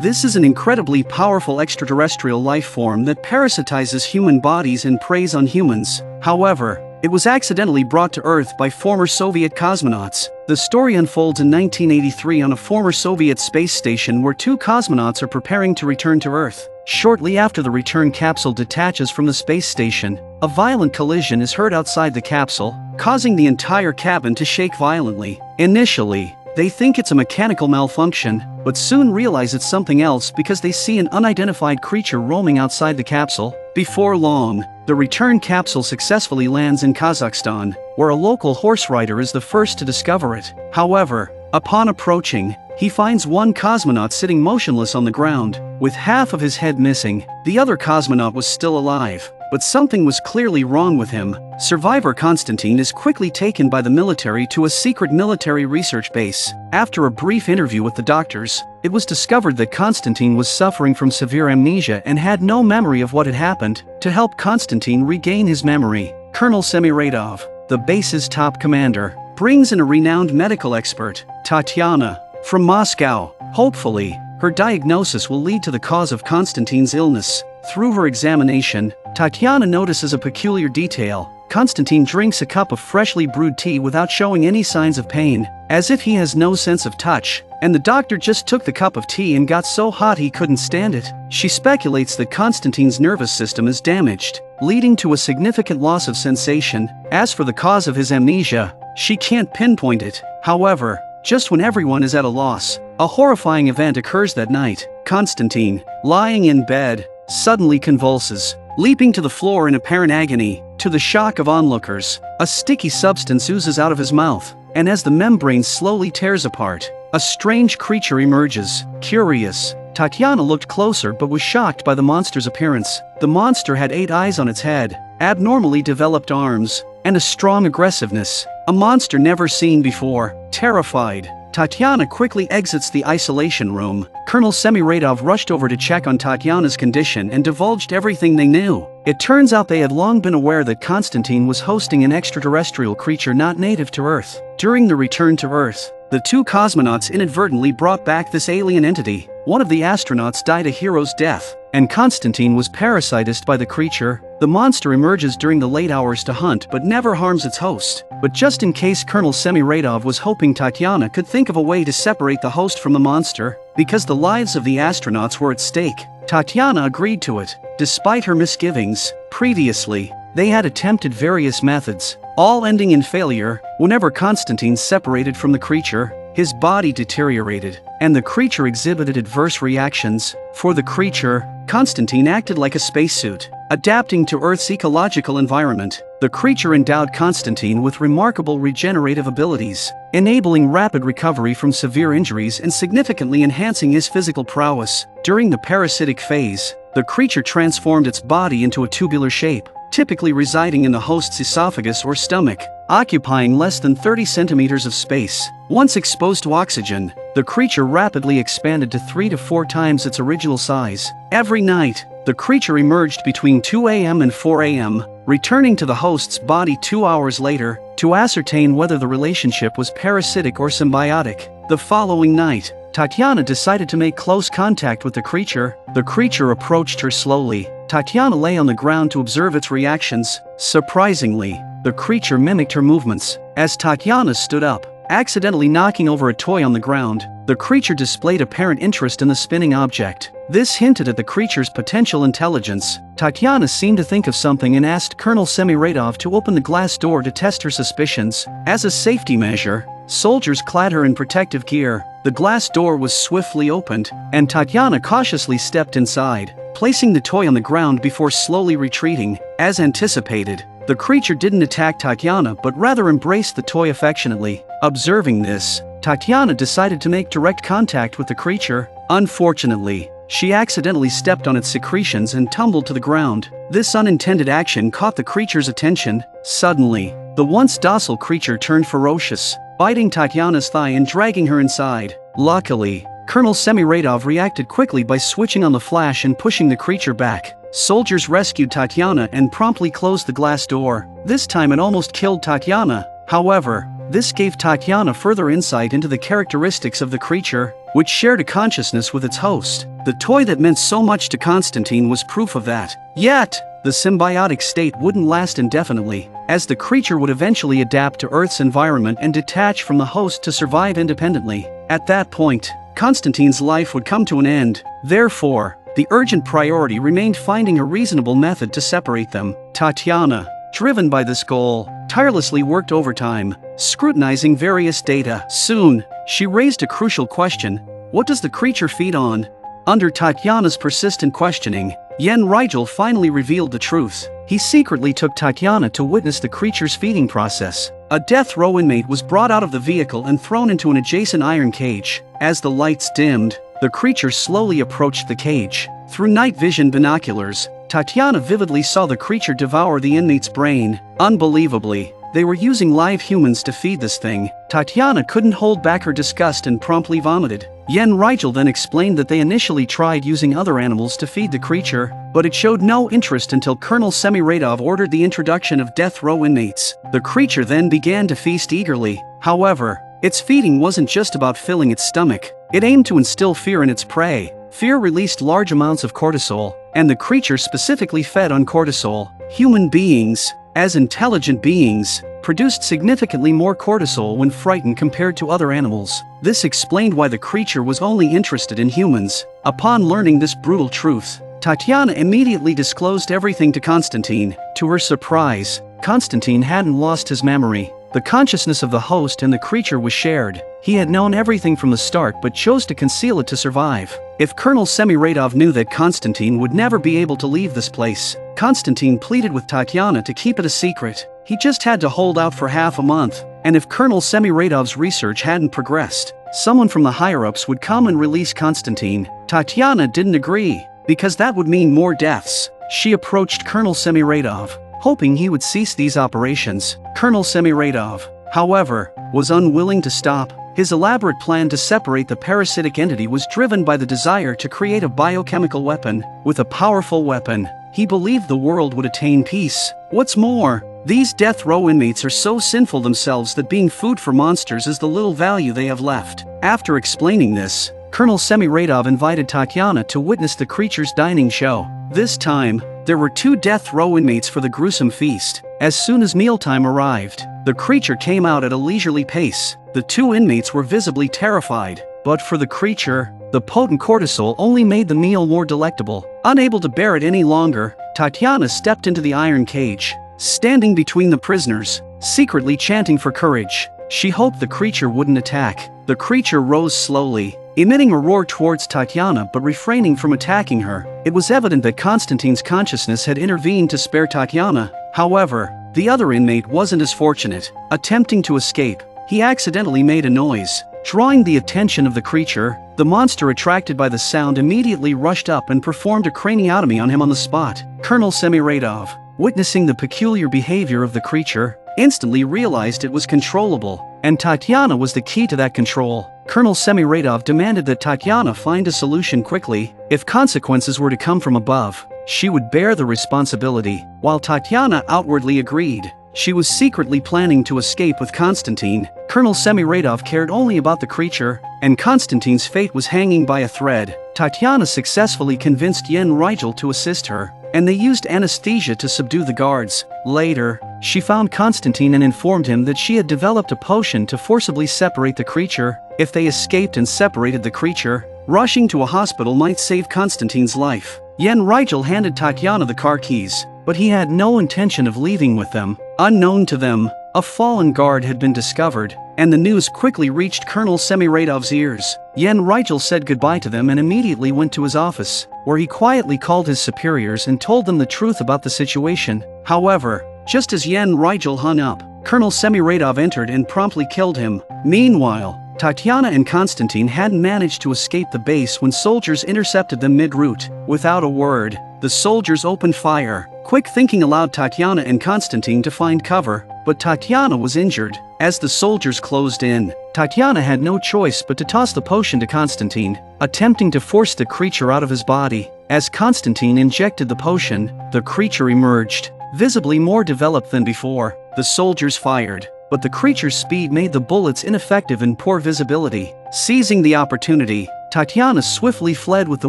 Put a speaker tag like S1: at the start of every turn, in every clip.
S1: This is an incredibly powerful extraterrestrial life form that parasitizes human bodies and preys on humans. However, it was accidentally brought to Earth by former Soviet cosmonauts. The story unfolds in 1983 on a former Soviet space station where two cosmonauts are preparing to return to Earth. Shortly after the return capsule detaches from the space station, a violent collision is heard outside the capsule, causing the entire cabin to shake violently. Initially, they think it's a mechanical malfunction, but soon realize it's something else because they see an unidentified creature roaming outside the capsule. Before long, the return capsule successfully lands in Kazakhstan, where a local horse rider is the first to discover it. However, upon approaching, he finds one cosmonaut sitting motionless on the ground, with half of his head missing. The other cosmonaut was still alive, but something was clearly wrong with him. Survivor Konstantin is quickly taken by the military to a secret military research base. After a brief interview with the doctors, it was discovered that Konstantin was suffering from severe amnesia and had no memory of what had happened. To help Konstantin regain his memory, Colonel Symbiotic, the base's top commander, brings in a renowned medical expert, Tatiana, from Moscow. Hopefully, her diagnosis will lead to the cause of Konstantin's illness. Through her examination, Tatiana notices a peculiar detail. Konstantin drinks a cup of freshly brewed tea without showing any signs of pain, as if he has no sense of touch, and the doctor just took the cup of tea and got so hot he couldn't stand it. She speculates that Konstantin's nervous system is damaged, leading to a significant loss of sensation. As for the cause of his amnesia, she can't pinpoint it. However, just when everyone is at a loss, a horrifying event occurs that night. Konstantin, lying in bed, suddenly convulses, leaping to the floor in apparent agony. To the shock of onlookers, a sticky substance oozes out of his mouth, and as the membrane slowly tears apart, a strange creature emerges. Curious, Tatiana looked closer but was shocked by the monster's appearance. The monster had 8 eyes on its head, abnormally developed arms, and a strong aggressiveness, a monster never seen before. Terrified, Tatiana quickly exits the isolation room. Colonel Symbiotic rushed over to check on Tatiana's condition and divulged everything they knew. It turns out they had long been aware that Konstantin was hosting an extraterrestrial creature not native to Earth. During the return to Earth, the two cosmonauts inadvertently brought back this alien entity. One of the astronauts died a hero's death, and Konstantin was parasitized by the creature. The monster emerges during the late hours to hunt but never harms its host. But just in case, Colonel Symbiotic was hoping Tatiana could think of a way to separate the host from the monster, because the lives of the astronauts were at stake. Tatiana agreed to it, despite her misgivings. Previously, they had attempted various methods, all ending in failure. Whenever Konstantin separated from the creature, his body deteriorated, and the creature exhibited adverse reactions. For the creature, Konstantin acted like a spacesuit, adapting to Earth's ecological environment. The creature endowed Konstantin with remarkable regenerative abilities, enabling rapid recovery from severe injuries and significantly enhancing his physical prowess. During the parasitic phase, the creature transformed its body into a tubular shape, typically residing in the host's esophagus or stomach, occupying less than 30 centimeters of space. Once exposed to oxygen, the creature rapidly expanded to 3 to 4 times its original size. Every night, the creature emerged between 2 a.m. and 4 a.m., returning to the host's body 2 hours later to ascertain whether the relationship was parasitic or symbiotic. The following night, Tatiana decided to make close contact with the creature. The creature approached her slowly. Tatiana lay on the ground to observe its reactions. Surprisingly, the creature mimicked her movements. As Tatiana stood up, accidentally knocking over a toy on the ground, the creature displayed apparent interest in the spinning object. This hinted at the creature's potential intelligence. Tatiana seemed to think of something and asked Colonel Symbiotic to open the glass door to test her suspicions. As a safety measure, soldiers clad her in protective gear. The glass door was swiftly opened, and Tatiana cautiously stepped inside, placing the toy on the ground before slowly retreating. As anticipated, the creature didn't attack Tatiana but rather embraced the toy affectionately. Observing this, Tatiana decided to make direct contact with the creature. Unfortunately, she accidentally stepped on its secretions and tumbled to the ground. This unintended action caught the creature's attention. Suddenly, the once docile creature turned ferocious, biting Tatiana's thigh and dragging her inside. Luckily, Colonel Symbiotic reacted quickly by switching on the flash and pushing the creature back. Soldiers rescued Tatiana and promptly closed the glass door. This time it almost killed Tatiana. However, this gave Tatiana further insight into the characteristics of the creature, which shared a consciousness with its host. The toy that meant so much to Constantine was proof of that. Yet, the symbiotic state wouldn't last indefinitely, as the creature would eventually adapt to Earth's environment and detach from the host to survive independently. At that point, Constantine's life would come to an end. Therefore, the urgent priority remained finding a reasonable method to separate them. Tatiana, driven by this goal, tirelessly worked overtime, scrutinizing various data. Soon, she raised a crucial question: what does the creature feed on? Under Tatiana's persistent questioning, Rigel finally revealed the truth. He secretly took Tatiana to witness the creature's feeding process. A death row inmate was brought out of the vehicle and thrown into an adjacent iron cage. As the lights dimmed, the creature slowly approached the cage. Through night vision binoculars, Tatiana vividly saw the creature devour the inmate's brain. Unbelievably, they were using live humans to feed this thing. Tatiana couldn't hold back her disgust and promptly vomited. Rigel then explained that they initially tried using other animals to feed the creature, but it showed no interest until Colonel Semiradov ordered the introduction of death row inmates. The creature then began to feast eagerly. However, its feeding wasn't just about filling its stomach. It aimed to instill fear in its prey. Fear released large amounts of cortisol, and the creature specifically fed on cortisol. Human beings, as intelligent beings, produced significantly more cortisol when frightened compared to other animals. This explained why the creature was only interested in humans. Upon learning this brutal truth, Tatiana immediately disclosed everything to Constantine. To her surprise, Constantine hadn't lost his memory. The consciousness of the host and the creature was shared. He had known everything from the start but chose to conceal it to survive. If Colonel Semiradov knew that Constantine would never be able to leave this place, Constantine pleaded with Tatiana to keep it a secret. He just had to hold out for half a month, and if Colonel Semiradov's research hadn't progressed, someone from the higher-ups would come and release Constantine. Tatiana didn't agree, because that would mean more deaths. She approached Colonel Semiradov, hoping he would cease these operations. Colonel Semiradov, however, was unwilling to stop. His elaborate plan to separate the parasitic entity was driven by the desire to create a biochemical weapon. With a powerful weapon, he believed the world would attain peace. What's more, these death row inmates are so sinful themselves that being food for monsters is the little value they have left. After explaining this, Colonel Semiradov invited Tatiana to witness the creature's dining show. This time, there were 2 death row inmates for the gruesome feast. As soon as mealtime arrived, the creature came out at a leisurely pace. The 2 inmates were visibly terrified, but for the creature, the potent cortisol only made the meal more delectable. Unable to bear it any longer, Tatiana stepped into the iron cage, standing between the prisoners, secretly chanting for courage. She hoped the creature wouldn't attack. The creature rose slowly, emitting a roar towards Tatiana but refraining from attacking her. It was evident that Constantine's consciousness had intervened to spare Tatiana. However, the other inmate wasn't as fortunate. Attempting to escape, he accidentally made a noise, drawing the attention of the creature. The monster, attracted by the sound, immediately rushed up and performed a craniotomy on him on the spot. Colonel Semiradov, witnessing the peculiar behavior of the creature, instantly realized it was controllable, and Tatiana was the key to that control. Colonel Semiradov demanded that Tatiana find a solution quickly. If consequences were to come from above, she would bear the responsibility. While Tatiana outwardly agreed, she was secretly planning to escape with Constantine. Colonel Semiradov cared only about the creature, and Constantine's fate was hanging by a thread. Tatiana successfully convinced Rigel to assist her, and they used anesthesia to subdue the guards. Later, she found Constantine and informed him that she had developed a potion to forcibly separate the creature. If they escaped and separated the creature, rushing to a hospital might save Constantine's life. Rigel handed Tatiana the car keys, but he had no intention of leaving with them. Unknown to them, a fallen guard had been discovered, and the news quickly reached Colonel Semiradov's ears. Rigel said goodbye to them and immediately went to his office, where he quietly called his superiors and told them the truth about the situation. However, just as Rigel hung up, Colonel Semiradov entered and promptly killed him. Meanwhile, Tatiana and Constantine hadn't managed to escape the base when soldiers intercepted them mid-route. Without a word, the soldiers opened fire. Quick thinking allowed Tatiana and Constantine to find cover, but Tatiana was injured. As the soldiers closed in, Tatiana had no choice but to toss the potion to Constantine, attempting to force the creature out of his body. As Constantine injected the potion, the creature emerged, visibly more developed than before. The soldiers fired, but the creature's speed made the bullets ineffective and poor visibility. Seizing the opportunity, Tatiana swiftly fled with the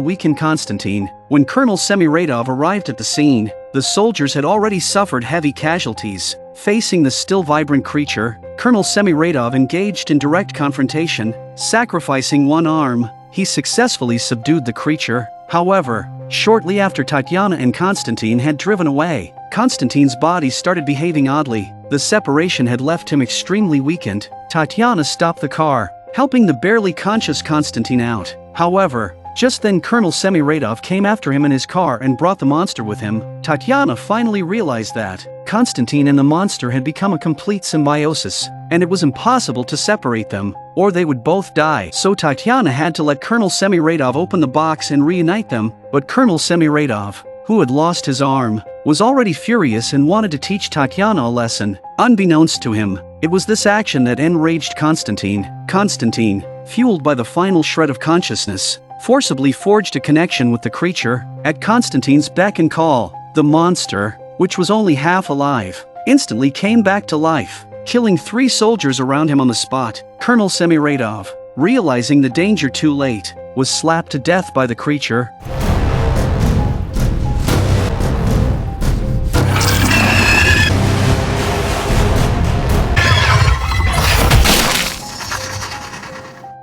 S1: weakened Konstantin. When Colonel Semiradov arrived at the scene, the soldiers had already suffered heavy casualties. Facing the still vibrant creature, Colonel Semiradov engaged in direct confrontation. Sacrificing one arm, he successfully subdued the creature. However, shortly after Tatiana and Konstantin had driven away, Konstantin's body started behaving oddly. The separation had left him extremely weakened. Tatiana stopped the car, helping the barely conscious Konstantin out. However, just then Colonel Semiradov came after him in his car and brought the monster with him. Tatiana finally realized that Konstantin and the monster had become a complete symbiosis, and it was impossible to separate them, or they would both die. So Tatiana had to let Colonel Semiradov open the box and reunite them, but Colonel Semiradov, who had lost his arm, was already furious and wanted to teach Tatiana a lesson. Unbeknownst to him, it was this action that enraged Konstantin. Konstantin, fueled by the final shred of consciousness, forcibly forged a connection with the creature. At Konstantin's beck and call, the monster, which was only half alive, instantly came back to life, killing 3 soldiers around him on the spot. Colonel Semiradov, realizing the danger too late, was slapped to death by the creature.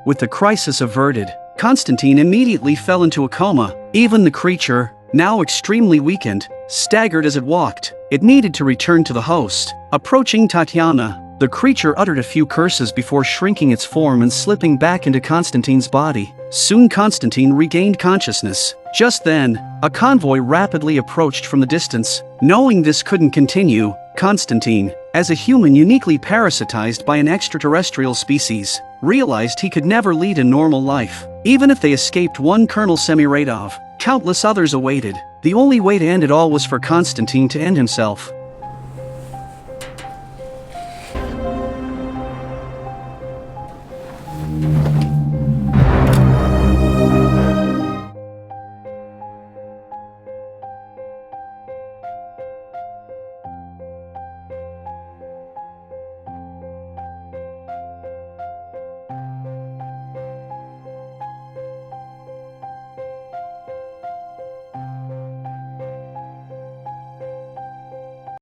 S1: With the crisis averted, Konstantin immediately fell into a coma. Even the creature, now extremely weakened, staggered as it walked. It needed to return to the host. Approaching Tatiana, the creature uttered a few curses before shrinking its form and slipping back into Konstantin's body. Soon Konstantin regained consciousness. Just then, a convoy rapidly approached from the distance. Knowing this couldn't continue, Konstantin, as a human uniquely parasitized by an extraterrestrial species, realized he could never lead a normal life. Even if they escaped one Colonel Semiradov, countless others awaited. The only way to end it all was for Konstantin to end himself.